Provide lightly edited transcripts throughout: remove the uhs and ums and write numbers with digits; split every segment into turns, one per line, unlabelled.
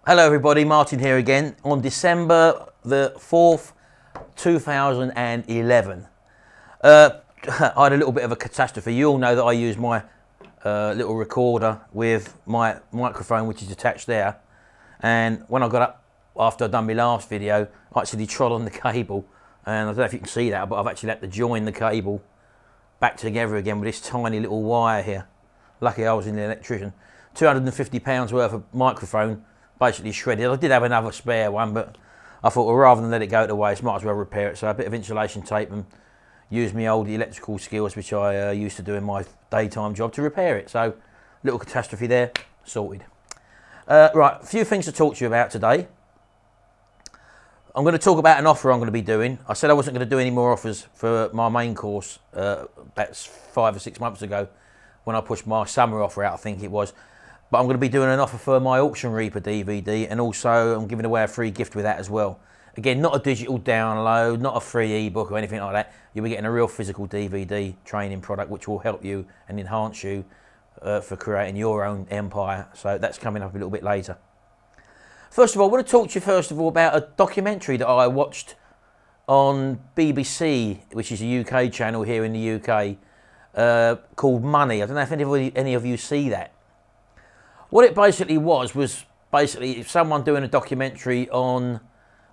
Hello everybody, Martin here again on December the 4th, 2011. I had a little bit of a catastrophe. You all know that I use my little recorder with my microphone which is attached there, and when I got up after I'd done my last video, I actually trod on the cable, and I don't know if you can see that, but I've actually had to join the cable back together again with this tiny little wire here. Lucky I was an electrician. £250 worth of microphone basically shredded. I did have another spare one, but I thought, well, rather than let it go to waste, might as well repair it. So a bit of insulation tape and use my old electrical skills, which I used to do in my daytime job, to repair it. So little catastrophe there, sorted. Right, a few things to talk to you about today. I'm going to talk about an offer I'm going to be doing. I said I wasn't going to do any more offers for my main course. That's 5 or 6 months ago when I pushed my summer offer out, I think it was. But I'm going to be doing an offer for my Auction Reaper DVD, and also I'm giving away a free gift with that as well. Again, not a digital download, not a free ebook or anything like that. You'll be getting a real physical DVD training product which will help you and enhance you for creating your own empire. So that's coming up a little bit later. First of all, I want to talk to you first of all about a documentary that I watched on BBC, which is a UK channel here in the UK, called Money. I don't know if any of you see that. What it basically was basically someone doing a documentary on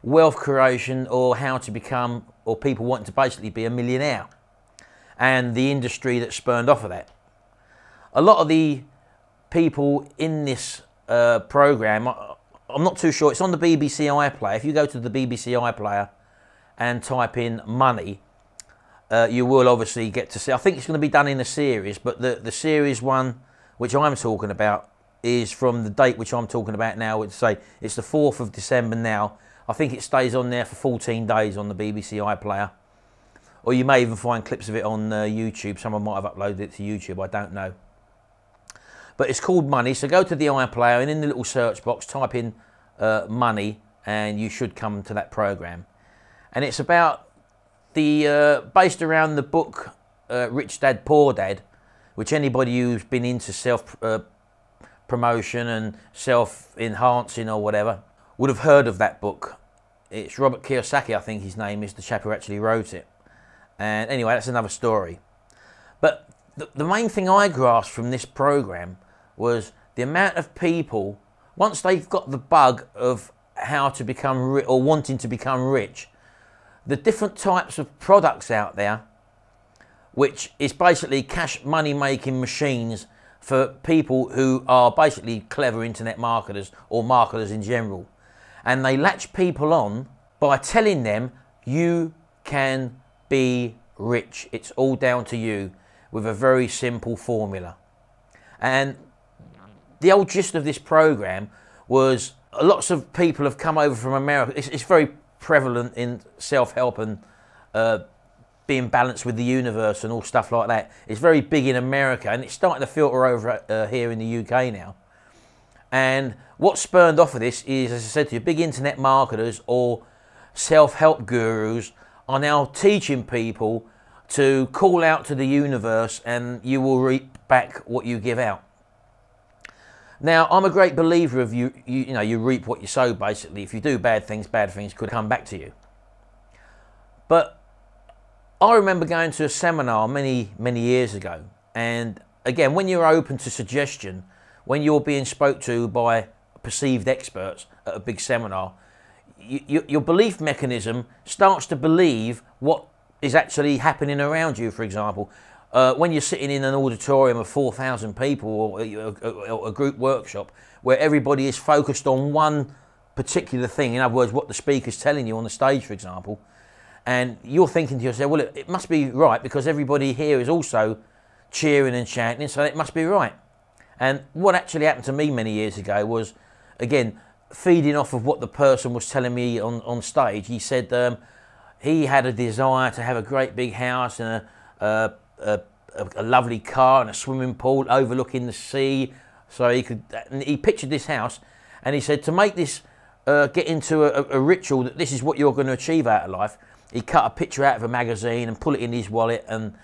wealth creation, or how to become, or people wanting to basically be a millionaire, and the industry that spurned off of that. A lot of the people in this program, I'm not too sure, it's on the BBC iPlayer. If you go to the BBC iPlayer and type in money, you will obviously get to see, I think it's going to be done in a series, but the series one which I'm talking about is from the date which I'm talking about now. It's the 4th of December now. I think it stays on there for 14 days on the BBC iPlayer. Or you may even find clips of it on YouTube. Someone might have uploaded it to YouTube, I don't know. But it's called Money, so go to the iPlayer and in the little search box type in money, and you should come to that program. And it's about based around the book Rich Dad Poor Dad, which anybody who's been into promotion and self-enhancing or whatever would have heard of that book. It's Robert Kiyosaki, I think his name is, the chap who actually wrote it. And anyway, that's another story. But the main thing I grasped from this program was the amount of people, once they've got the bug of how to become rich or wanting to become rich, the different types of products out there, which is basically cash money making machines for people who are basically clever internet marketers or marketers in general. And they latch people on by telling them you can be rich. It's all down to you, with a very simple formula. And the old gist of this program was lots of people have come over from America. It's very prevalent in self-help and being balanced with the universe and all stuff like that. It's very big in America, and it's starting to filter over here in the UK now. And what spurned off of this is, as I said to you, big internet marketers or self-help gurus are now teaching people to call out to the universe, and you will reap back what you give out. Now, I'm a great believer of you reap what you sow, basically. If you do bad things could come back to you. But I remember going to a seminar many years ago, and again, when you're open to suggestion, when you're being spoke to by perceived experts at a big seminar, your belief mechanism starts to believe what is actually happening around you. For example, when you're sitting in an auditorium of 4,000 people, or a group workshop where everybody is focused on one particular thing, in other words, what the speaker's telling you on the stage, for example, and you're thinking to yourself, well, it must be right because everybody here is also cheering and chanting, so it must be right. And what actually happened to me many years ago was, again, feeding off of what the person was telling me on stage. He said he had a desire to have a great big house and a lovely car and a swimming pool overlooking the sea. So he pictured this house, and he said to make this get into a ritual that this is what you're going to achieve out of life, he cut a picture out of a magazine and put it in his wallet, and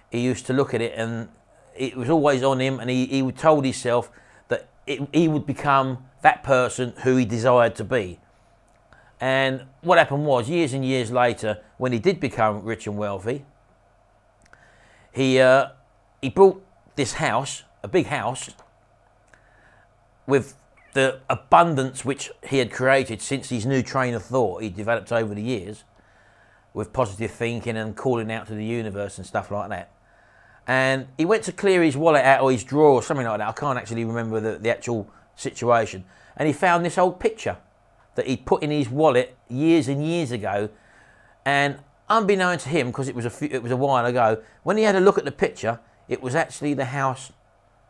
he used to look at it, and it was always on him, and he told himself that he would become that person who he desired to be. And what happened was, years and years later, when he did become rich and wealthy, he bought this house, a big house, with the abundance which he had created since his new train of thought he developed over the years, with positive thinking and calling out to the universe and stuff like that. And he went to clear his wallet out, or his drawer, or something like that. I can't actually remember the actual situation. And he found this old picture that he'd put in his wallet years and years ago. And unbeknown to him, because it was a while ago, when he had a look at the picture, it was actually the house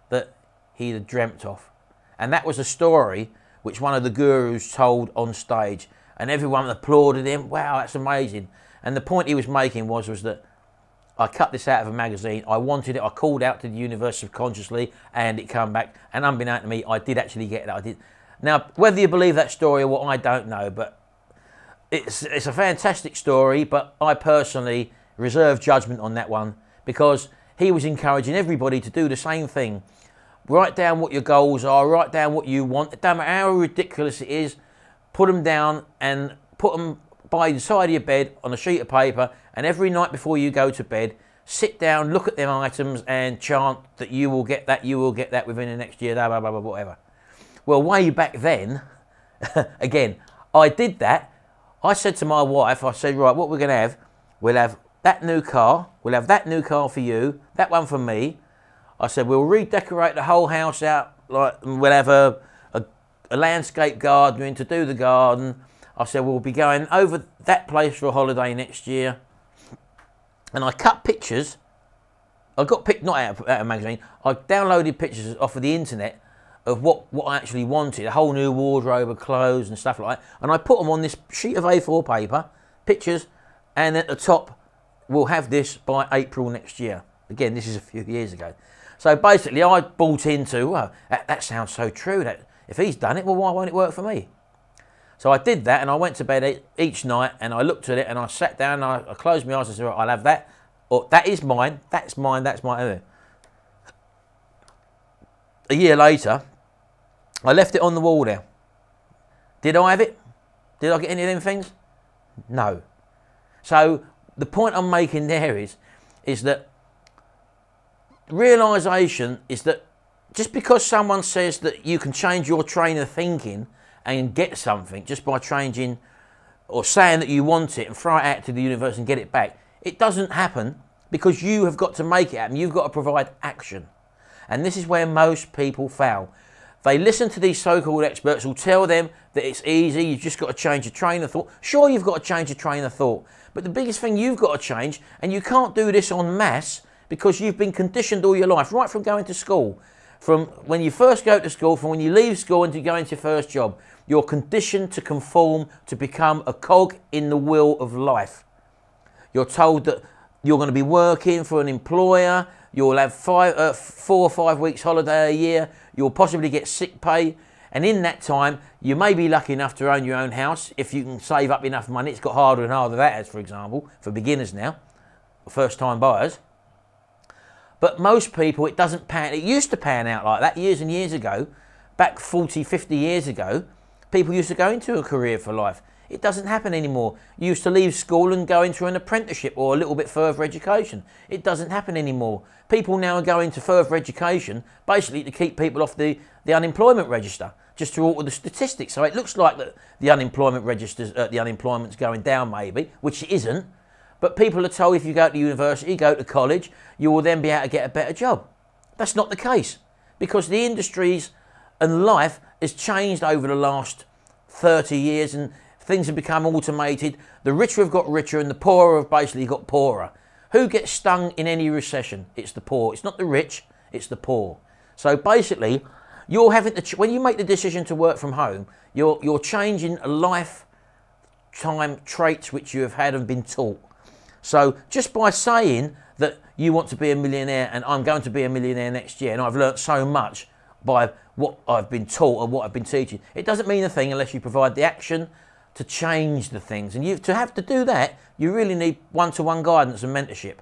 that he had dreamt of. And that was a story which one of the gurus told on stage, and everyone applauded him. Wow, that's amazing. And the point he was making was that I cut this out of a magazine, I wanted it, I called out to the universe subconsciously, and it came back, and unbeknown to me, I did actually get it. I did. Now, whether you believe that story or what, I don't know, but it's a fantastic story, but I personally reserve judgment on that one, because he was encouraging everybody to do the same thing. Write down what your goals are, write down what you want. It doesn't matter how ridiculous it is, put them down and put them by the side of your bed on a sheet of paper, and every night before you go to bed, sit down, look at them items and chant that you will get that within the next year, blah, blah, blah, blah, whatever. Well, way back then, again, I did that. I said to my wife, I said, right, what we're going to have, we'll have that new car, we'll have that new car for you, that one for me. I said, we'll redecorate the whole house out, like, we'll have a landscape gardening to do the garden. I said, we'll be going over that place for a holiday next year. And I cut pictures. I got picked, not out of a magazine, I downloaded pictures off of the internet of what I actually wanted, a whole new wardrobe of clothes and stuff like that. And I put them on this sheet of A4 paper, pictures, and at the top, we'll have this by April next year. Again, this is a few years ago. So basically, I bought into, well, that sounds so true. That if he's done it, well, why won't it work for me? So I did that, and I went to bed each night, and I looked at it, and I sat down, and I closed my eyes and said, right, I'll have that. Or that is mine, that's mine, that's mine. A year later, I left it on the wall there. Did I have it? Did I get any of them things? No. So the point I'm making there is that realisation is that just because someone says that you can change your train of thinking and get something just by changing or saying that you want it and throw it out to the universe and get it back, it doesn't happen, because you have got to make it happen. You've got to provide action. And this is where most people fail. They listen to these so-called experts who tell them that it's easy, you've just got to change your train of thought. Sure, you've got to change your train of thought, but the biggest thing you've got to change, and you can't do this en masse because you've been conditioned all your life, right from going to school, from when you first go to school, from when you leave school and you go into your first job, you're conditioned to conform, to become a cog in the wheel of life. You're told that you're going to be working for an employer, you'll have 4 or 5 weeks holiday a year, you'll possibly get sick pay, and in that time you may be lucky enough to own your own house if you can save up enough money. It's got harder and harder, that has, for example, for beginners now, first time buyers. But most people, it doesn't pan. It used to pan out like that years and years ago. Back 40, 50 years ago, people used to go into a career for life. It doesn't happen anymore. You used to leave school and go into an apprenticeship or a little bit further education. It doesn't happen anymore. People now are going to further education basically to keep people off the unemployment register, just to alter the statistics. So it looks like the unemployment registers, the unemployment's going down maybe, which it isn't. But people are told if you go to university, go to college, you will then be able to get a better job. That's not the case, because the industries and life has changed over the last 30 years and things have become automated. The richer have got richer and the poorer have basically got poorer. Who gets stung in any recession? It's the poor. It's not the rich, it's the poor. So basically, you're having to, when you make the decision to work from home, you're changing a lifetime traits which you have had and been taught. So just by saying that you want to be a millionaire and I'm going to be a millionaire next year and I've learnt so much by what I've been taught and what I've been teaching, it doesn't mean a thing unless you provide the action to change the things. And to have to do that, you really need one-to-one guidance and mentorship.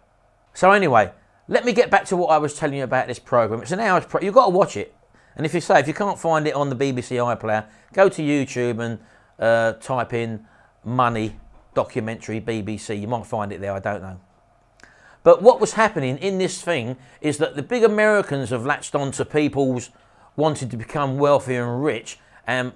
So anyway, let me get back to what I was telling you about this program. It's an hour's program. You've got to watch it. And if you can't find it on the BBC iPlayer, go to YouTube and type in Money documentary BBC. You might find it there, I don't know. But what was happening in this thing is that the big Americans have latched on to people's wanting to become wealthy and rich, and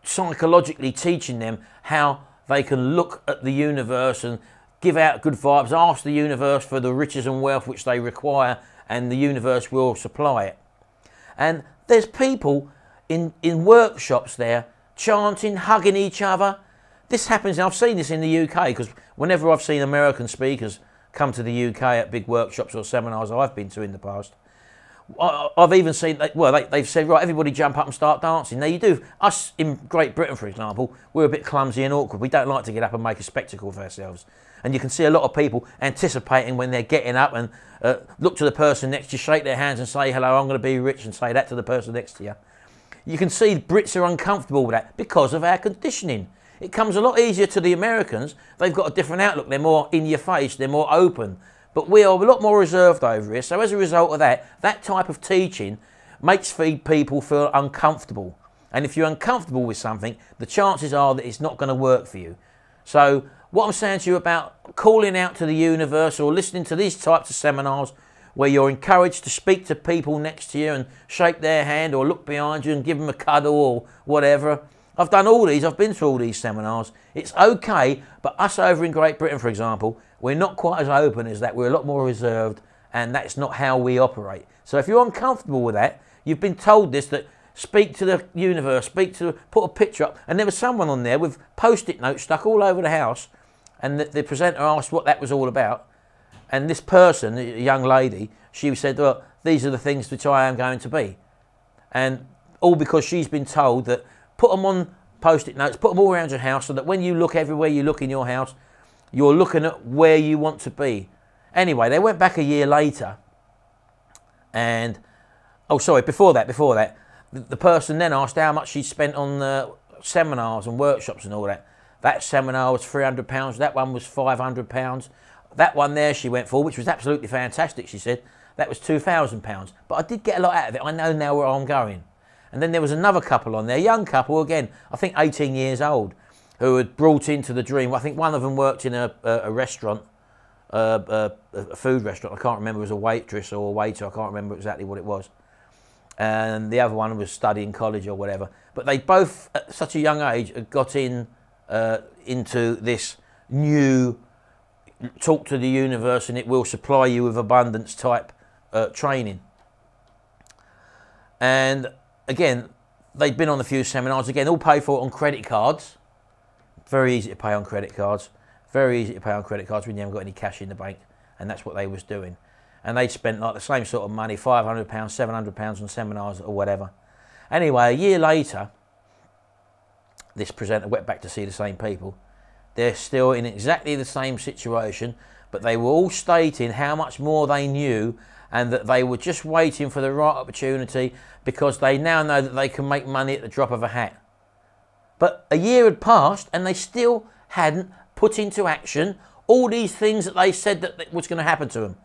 psychologically teaching them how they can look at the universe and give out good vibes, ask the universe for the riches and wealth which they require, and the universe will supply it. And there's people in workshops there chanting, hugging each other. This happens, and I've seen this in the UK, because whenever I've seen American speakers come to the UK at big workshops or seminars I've been to in the past, I've even seen, well, they've said, right, everybody jump up and start dancing. Now you do, us in Great Britain, for example, we're a bit clumsy and awkward. We don't like to get up and make a spectacle of ourselves. And you can see a lot of people anticipating when they're getting up and look to the person next to you, shake their hands and say, hello, I'm going to be rich, and say that to the person next to you. You can see Brits are uncomfortable with that because of our conditioning. It comes a lot easier to the Americans. They've got a different outlook. They're more in your face. They're more open. But we are a lot more reserved over here. So as a result of that, that type of teaching makes people feel uncomfortable. And if you're uncomfortable with something, the chances are that it's not going to work for you. So what I'm saying to you about calling out to the universe, or listening to these types of seminars where you're encouraged to speak to people next to you and shake their hand or look behind you and give them a cuddle or whatever. I've done all these, I've been to all these seminars. It's okay, but us over in Great Britain, for example, we're not quite as open as that. We're a lot more reserved, and that's not how we operate. So if you're uncomfortable with that, you've been told this, that speak to the universe, put a picture up, and there was someone on there with post-it notes stuck all over the house, and the presenter asked what that was all about, and this person, a young lady, she said, well, these are the things which I am going to be. And all because she's been told that put them on post-it notes, put them all around your house, so that when you look everywhere you look in your house, you're looking at where you want to be. Anyway, they went back a year later, and, oh sorry, before that, the person then asked how much she'd spent on seminars and workshops and all that. That seminar was £300, that one was £500. That one there she went for, which was absolutely fantastic, she said, that was £2,000. But I did get a lot out of it. I know now where I'm going. And then there was another couple on there, a young couple, again, I think 18 years old, who had brought into the dream. I think one of them worked in a restaurant, a food restaurant. I can't remember, it was a waitress or a waiter. I can't remember exactly what it was. And the other one was studying college or whatever. But they both, at such a young age, had got into this new talk to the universe and it will supply you with abundance type training. And again, they'd been on a few seminars, again, all paid for on credit cards. Very easy to pay on credit cards. Very easy to pay on credit cards when you haven't got any cash in the bank. And that's what they was doing. And they'd spent like the same sort of money, £500, £700 on seminars or whatever. Anyway, a year later, this presenter went back to see the same people. They're still in exactly the same situation, but they were all stating how much more they knew, and that they were just waiting for the right opportunity, because they now know that they can make money at the drop of a hat. But a year had passed and they still hadn't put into action all these things that they said that was going to happen to them.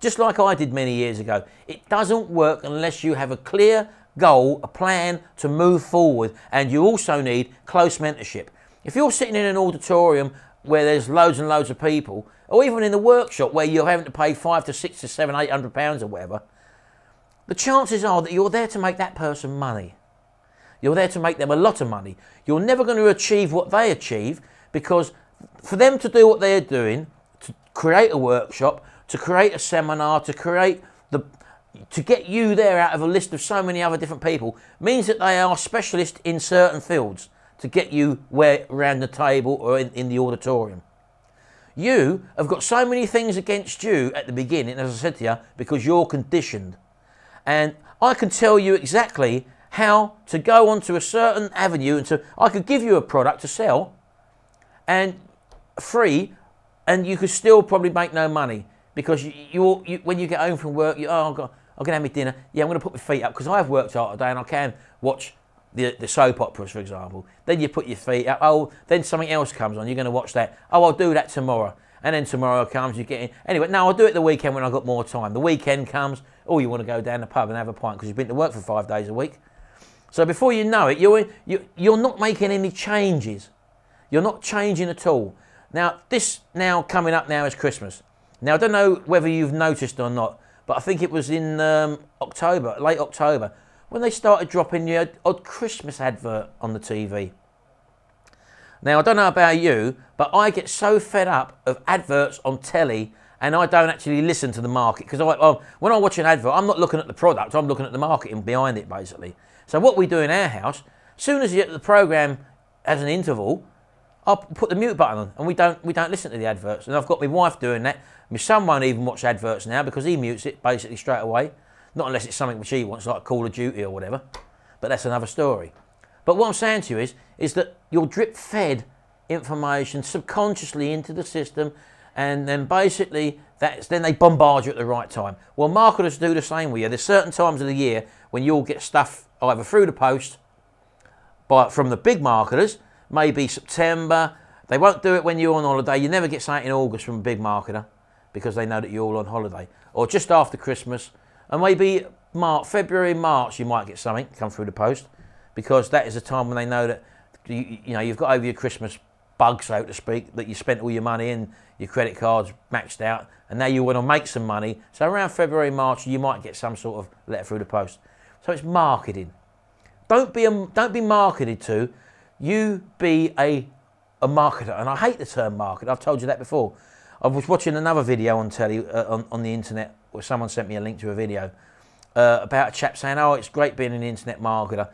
Just like I did many years ago. It doesn't work unless you have a clear goal, a plan to move forward, and you also need close mentorship. If you're sitting in an auditorium where there's loads and loads of people, or even in a workshop where you're having to pay £500 to £600 to £700, £800 or whatever, the chances are that you're there to make that person money. You're there to make them a lot of money. You're never going to achieve what they achieve, because for them to do what they're doing, to create a workshop, to create a seminar, to get you there out of a list of so many other different people, means that they are specialists in certain fields to get you around the table or in the auditorium. You have got so many things against you at the beginning, as I said to you, because you're conditioned. And I can tell you exactly how to go onto a certain avenue, and I could give you a product to sell and free, and you could still probably make no money, because when you get home from work, I'm going to have my dinner. Yeah, I'm going to put my feet up because I've worked hard today and I can watch the soap operas, for example. Then you put your feet up. Oh, then something else comes on. You're going to watch that. Oh, I'll do that tomorrow. And then tomorrow comes, you get in. Anyway, no, I'll do it the weekend when I've got more time. The weekend comes, oh, you want to go down the pub and have a pint because you've been to work for 5 days a week. So before you know it, you're not making any changes. You're not changing at all. Now, this now coming up now is Christmas. Now, I don't know whether you've noticed or not, but I think it was in October, late October, when they started dropping the odd Christmas advert on the TV. Now, I don't know about you, but I get so fed up of adverts on telly and I don't actually listen to the market. Because when I watch an advert, I'm not looking at the product, I'm looking at the marketing behind it, basically. So what we do in our house, as soon as the programme has an interval, I'll put the mute button on and we don't listen to the adverts. And I've got my wife doing that. My son won't even watch adverts now because he mutes it basically straight away. Not unless it's something which he wants, like Call of Duty or whatever. But that's another story. But what I'm saying to you is that you'll drip fed information subconsciously into the system, and then basically then they bombard you at the right time. Well, marketers do the same with you. There's certain times of the year when you'll get stuff either through the post from the big marketers, maybe September. They won't do it when you're on holiday. You never get something in August from a big marketer because they know that you're all on holiday. Or just after Christmas, and maybe February, March, you might get something come through the post, because that is a time when they know that you've got over your Christmas bug, so to speak, that you spent all your money in, your credit cards maxed out, and now you want to make some money. So around February, March, you might get some sort of letter through the post. So it's marketing. Don't be marketed to. You be a marketer, and I hate the term market. I've told you that before. I was watching another video on telly on the internet where someone sent me a link to a video about a chap saying, "Oh, it's great being an internet marketer."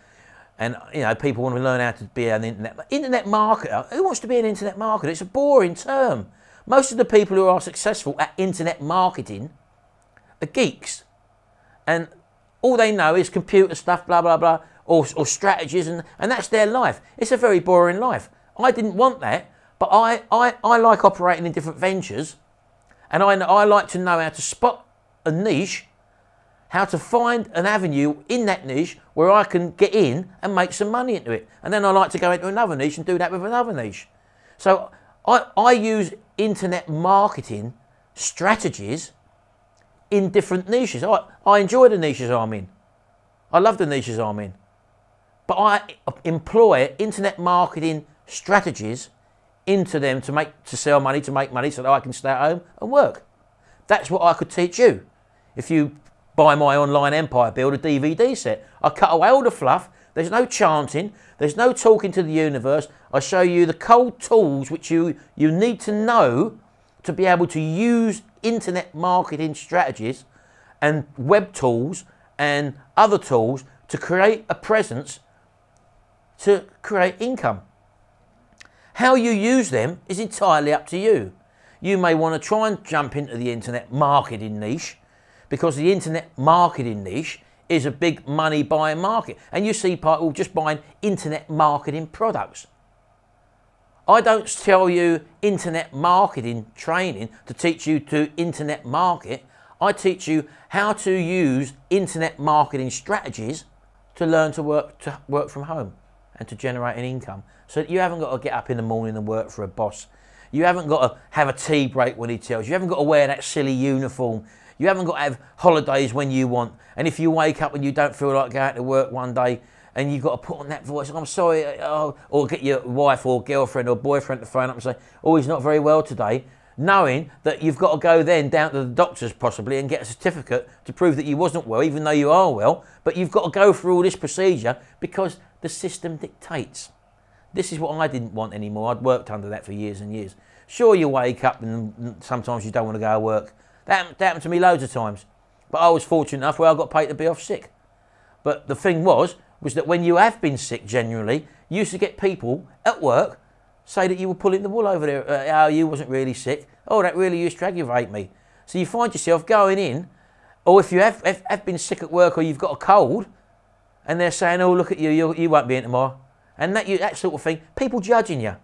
And, people want to learn how to be an internet marketer. Who wants to be an internet marketer? It's a boring term. Most of the people who are successful at internet marketing are geeks. And all they know is computer stuff, blah, blah, blah, or strategies, and that's their life. It's a very boring life. I didn't want that, but I like operating in different ventures, and I like to know how to spot a niche, how to find an avenue in that niche where I can get in and make some money into it. And then I like to go into another niche and do that with another niche. So I use internet marketing strategies in different niches. I enjoy the niches I'm in. I love the niches I'm in. But I employ internet marketing strategies into them to sell money, to make money so that I can stay at home and work. That's what I could teach you. If you buy my Online Empire Builder DVD set, I cut away all the fluff. There's no chanting. There's no talking to the universe. I show you the cold tools which you need to know to be able to use internet marketing strategies and web tools and other tools to create a presence, to create income. How you use them is entirely up to you. You may want to try and jump into the internet marketing niche, because the internet marketing niche is a big money buying market. And you see people just buying internet marketing products. I don't tell you internet marketing training to teach you to internet market. I teach you how to use internet marketing strategies to learn to work from home and to generate an income. So that you haven't got to get up in the morning and work for a boss. You haven't got to have a tea break when he tells you. You haven't got to wear that silly uniform. You haven't got to have holidays when you want. And if you wake up and you don't feel like going to work one day and you've got to put on that voice, I'm sorry, or get your wife or girlfriend or boyfriend to phone up and say, oh, he's not very well today, knowing that you've got to go then down to the doctors possibly and get a certificate to prove that you wasn't well, even though you are well, but you've got to go through all this procedure because the system dictates. This is what I didn't want anymore. I'd worked under that for years and years. Sure, you wake up and sometimes you don't want to go to work. That happened to me loads of times. But I was fortunate enough where I got paid to be off sick. But the thing was that when you have been sick generally, you used to get people at work say that you were pulling the wool over there. Oh, you wasn't really sick. Oh, that really used to aggravate me. So you find yourself going in, or if you have been sick at work or you've got a cold, and they're saying, oh, look at you, you won't be in tomorrow. And that sort of thing, people judging you.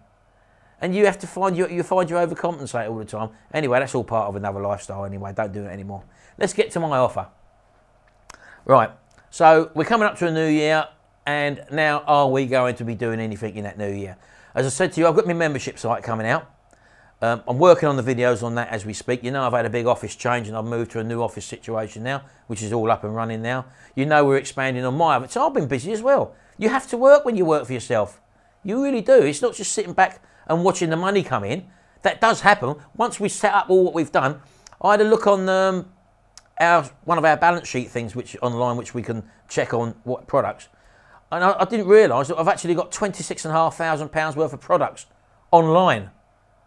And you have to find you overcompensate all the time. Anyway, that's all part of another lifestyle anyway. Don't do it anymore. Let's get to my offer. Right, so we're coming up to a new year, and now are we going to be doing anything in that new year? As I said to you, I've got my membership site coming out. I'm working on the videos on that as we speak. You know, I've had a big office change and I've moved to a new office situation now, which is all up and running now. You know, we're expanding on my office. So I've been busy as well. You have to work when you work for yourself. You really do. It's not just sitting back and watching the money come in. That does happen. Once we set up all what we've done, I had a look on one of our balance sheet things online, which we can check on what products. And I didn't realise that I've actually got £26,500 worth of products online.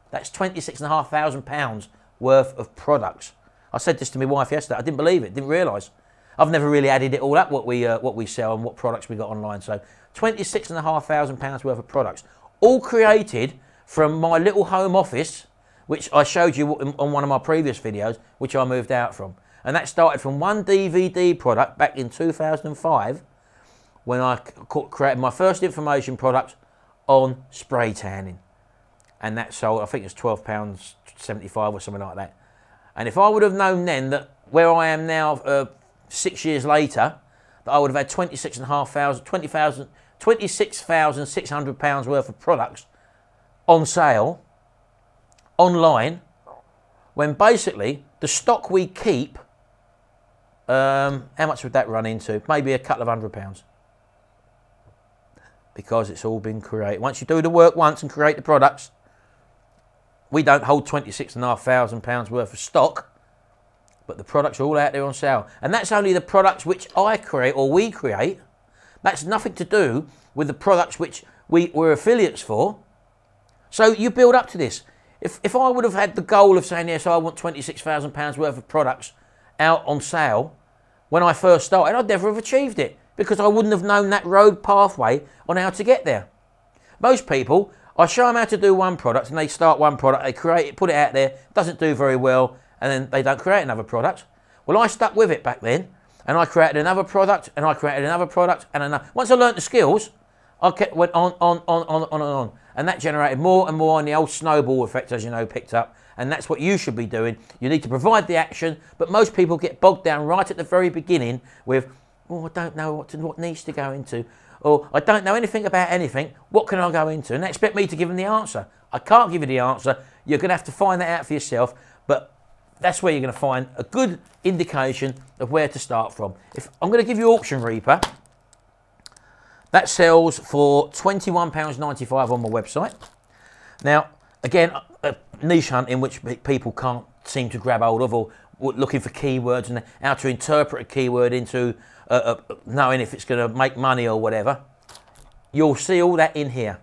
That's £26,500 worth of products. I said this to my wife yesterday. I didn't believe it. Didn't realise. I've never really added it all up what we sell and what products we got online. So £26,500 worth of products, all created from my little home office, which I showed you on one of my previous videos, which I moved out from. And that started from one DVD product back in 2005, when I created my first information product on spray tanning. And that sold, I think it's £12.75 or something like that. And if I would have known then that where I am now, 6 years later, that I would have had £26,600 worth of products on sale, online, when basically the stock we keep, how much would that run into? Maybe a couple of £100. Because it's all been created. Once you do the work once and create the products, we don't hold £26,500 worth of stock, but the products are all out there on sale. And that's only the products which I create or we create. That's nothing to do with the products which we're affiliates for. So you build up to this. If I would have had the goal of saying, yes, I want £26,000 worth of products out on sale when I first started, I'd never have achieved it because I wouldn't have known that road pathway on how to get there. Most people, I show them how to do one product and they start one product, they create it, put it out there, doesn't do very well, and then they don't create another product. Well, I stuck with it back then and I created another product and I created another product and another. Once I learnt the skills, I went on and on. And that generated more and more, and the old snowball effect, as you know, picked up. And that's what you should be doing. You need to provide the action, but most people get bogged down right at the very beginning with, oh, I don't know what niche to go into, or I don't know anything about anything, what can I go into? And they expect me to give them the answer. I can't give you the answer. You're going to have to find that out for yourself, but that's where you're going to find a good indication of where to start from. If I'm going to give you Auction Reaper, that sells for £21.95 on my website. Now, again, niche hunting, which people can't seem to grab hold of, or looking for keywords and how to interpret a keyword into knowing if it's going to make money or whatever. You'll see all that in here.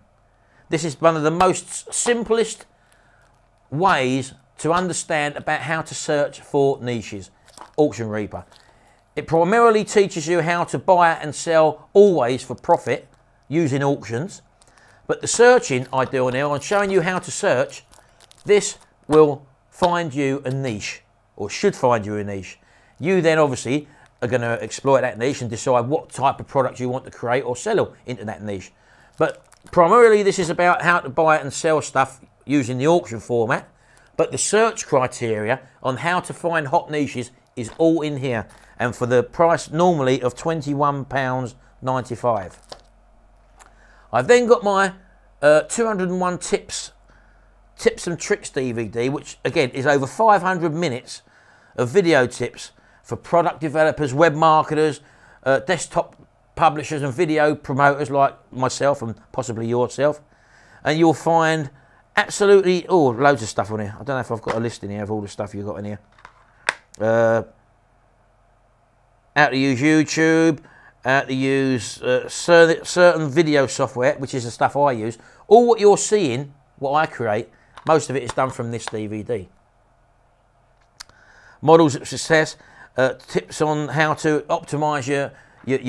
This is one of the most simplest ways to understand about how to search for niches. Auction Reaper. It primarily teaches you how to buy and sell always for profit using auctions. But the searching I do on here, I'm showing you how to search. This will find you a niche, or should find you a niche. You then obviously are going to exploit that niche and decide what type of product you want to create or sell into that niche. But primarily this is about how to buy and sell stuff using the auction format. But the search criteria on how to find hot niches is all in here. And for the price normally of £21.95. I've then got my 201 tips and tricks DVD, which again is over 500 minutes of video tips for product developers, web marketers, desktop publishers and video promoters like myself and possibly yourself. And you'll find absolutely, loads of stuff on here. I don't know if I've got a list in here of all the stuff you've got in here. How to use YouTube, how to use certain video software, which is the stuff I use. All what you're seeing, what I create, most of it is done from this DVD. Models of success, tips on how to optimize your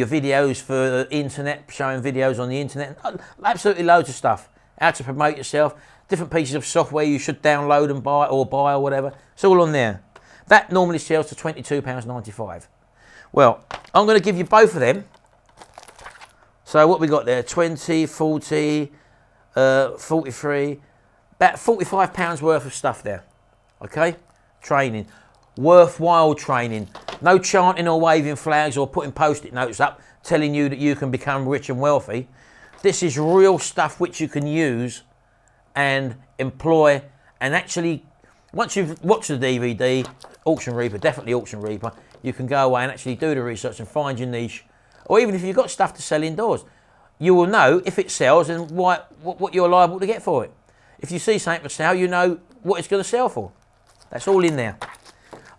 videos for the internet, showing videos on the internet, absolutely loads of stuff. How to promote yourself, different pieces of software you should download and buy or whatever. It's all on there. That normally sells for £22.95. Well, I'm going to give you both of them. So what we got there, 20, 40, 43, about £45 worth of stuff there. Okay? Training. Worthwhile training. No chanting or waving flags or putting post-it notes up telling you that you can become rich and wealthy. This is real stuff which you can use and employ and actually, once you've watched the DVD, Auction Reaper, definitely Auction Reaper, you can go away and actually do the research and find your niche. Or even if you've got stuff to sell indoors, you will know if it sells and what you're liable to get for it. If you see something for sale, you know what it's going to sell for. That's all in there.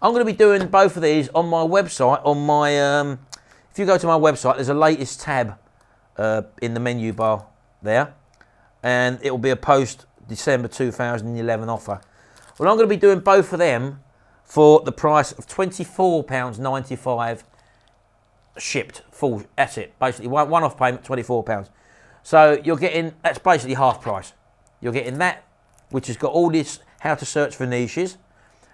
I'm going to be doing both of these on my website. On my, if you go to my website, there's a latest tab in the menu bar there, and it will be a post December 2011 offer. Well, I'm going to be doing both of them for the price of £24.95 shipped. Full. That's it. Basically, one-off payment, £24. So you're getting, that's basically half price. You're getting that, which has got all this how to search for niches,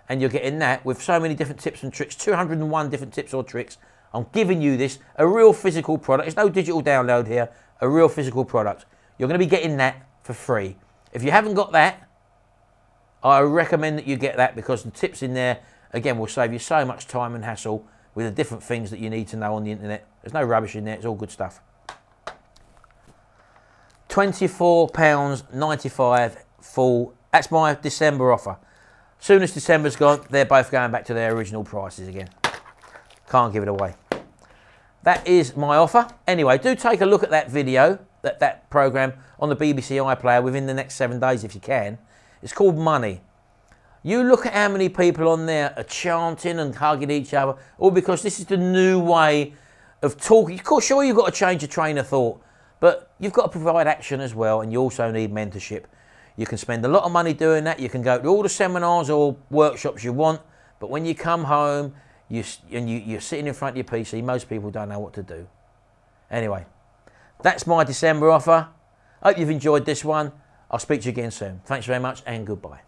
and you're getting that with so many different tips and tricks, 201 different tips or tricks. I'm giving you this, a real physical product. There's no digital download here, a real physical product. You're going to be getting that for free. If you haven't got that, I recommend that you get that, because the tips in there, again, will save you so much time and hassle with the different things that you need to know on the internet. There's no rubbish in there, it's all good stuff. £24.95 full. That's my December offer. Soon as December's gone, they're both going back to their original prices again. Can't give it away. That is my offer. Anyway, do take a look at that video, that program on the BBC iPlayer within the next 7 days if you can. It's called Money. You look at how many people on there are chanting and hugging each other, all because this is the new way of talking. Of course, sure, you've got to change your train of thought, but you've got to provide action as well, and you also need mentorship. You can spend a lot of money doing that. You can go to all the seminars or workshops you want, but when you come home you're sitting in front of your PC, most people don't know what to do. Anyway, that's my December offer. Hope you've enjoyed this one. I'll speak to you again soon. Thanks very much and goodbye.